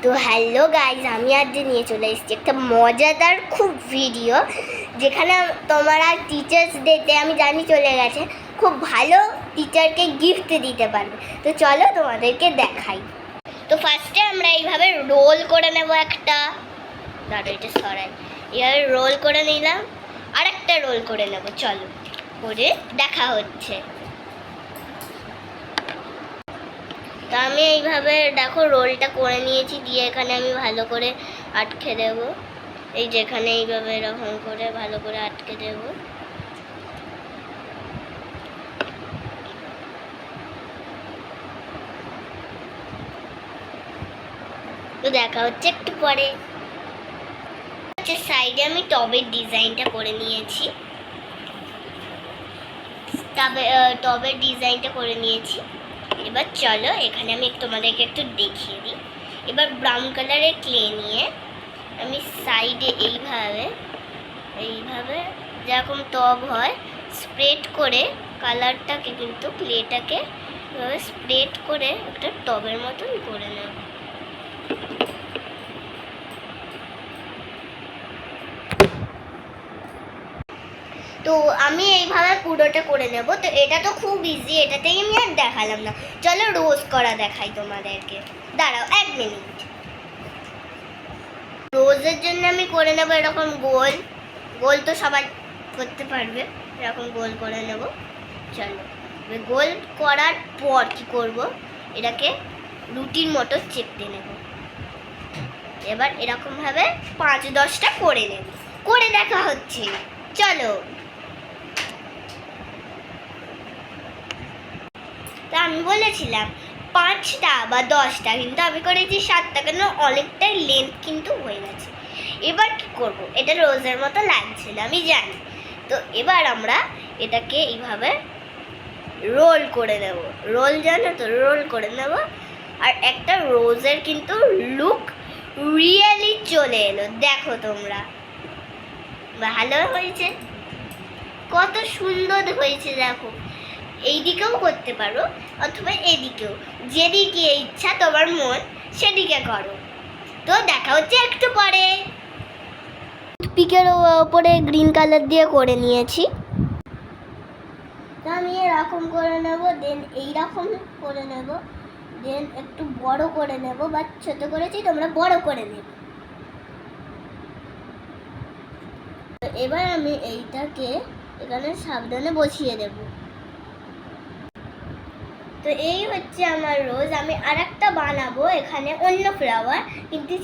তো hello guys, আমি আজ নিয়ে চলে এসেছি একটা মজাদার খুব ভিডিও, যেখানে তোমরা টিচার্স ডেতে আমি জানি চলে গেছে, খুব ভালো টিচারকে গিফট দিতে পারবে। তো চলো তোমাদেরকে দেখাই। তো ফার্স্টে আমরা এইভাবে রোল করে নেব একটা, দাঁড়ো এটা সরাই, এইভাবে রোল করে নিলাম, আর একটা রোল করে নেব। চলো করে দেখা হচ্ছে। তো আমি এইভাবে দেখো রোলটা করে নিয়েছি, দিয়ে এখানে আমি ভালো করে আটকে দেবো। এই যেখানে এইভাবে এরকম করে ভালো করে আটকে দেব। তো দেখা হচ্ছে একটু পরে। সাইডে আমি টবের ডিজাইনটা করে নিয়েছি, টবের ডিজাইনটা করে নিয়েছি। এবার চলো এখানে আমি তোমাদেরকে একটু দেখিয়ে দিই। এবার ব্রাউন কালারের ক্লে নিয়ে আমি সাইডে এইভাবে যেরকম টব হয় স্প্রেড করে কালারটাকে, কিন্তু ক্লেটাকে এভাবে স্প্রেড করে একটা টবের মতন করে নেব। তো আমি এইভাবে পুরোটা করে নেব। তো এটা তো খুব ইজি, এটাতেই আমি আর দেখালাম না। চলো রোজ করা দেখাই তোমাদেরকে, দাঁড়াও 1 মিনিট। রোজের জন্য আমি করে নেব এরকম গোল গোল, তো সবাই করতে পারবে, এরকম গোল করে নেব। চলো গোল করার পর কি করব, এটাকে রুটির মতো চেপতে নেব। এবার এরকমভাবে 5-10টা করে নেব, করে দেখা হচ্ছে। চলো। তো আমি বলেছিলাম 5টা বা 10টা, কিন্তু আমি করেছি 7টা, কেন অনেকটাই লেন্থ কিন্তু হয়ে গেছে। এবার কি করব, এটা রোজের মতো লাগছে না আমি জানি। তো এবার আমরা এটাকে এইভাবে রোল করে নেব। রোল জানো তো, রোল করে নেব। আর একটা রোজের কিন্তু লুক রিয়েলি চলে এলো, দেখো তোমরা। ভালো হয়েছে, কত সুন্দর হয়েছে দেখো। এই দিকেও করতে পারো অথবা এদিকেও, যেদিকে ইচ্ছা তোমার মন সেদিকে করো। তো দেখা হচ্ছে একটু পরে। পিকের ওপরে গ্রিন কালার দিয়ে করে নিয়েছি। তো আমি এরকম করে নেব, দেন এইরকম করে নেব, দেন একটু বড় করে নেব, বা ছোট করেছি তোমরা বড় করে নেবে। তো এবার আমি এইটাকে এখানে সাবধানে বসিয়ে দেব। তো এই হচ্ছে আমার রোজ। আমি আরেকটা বানাবো এখানে অন্য ফ্লাওয়ার, কিন্তু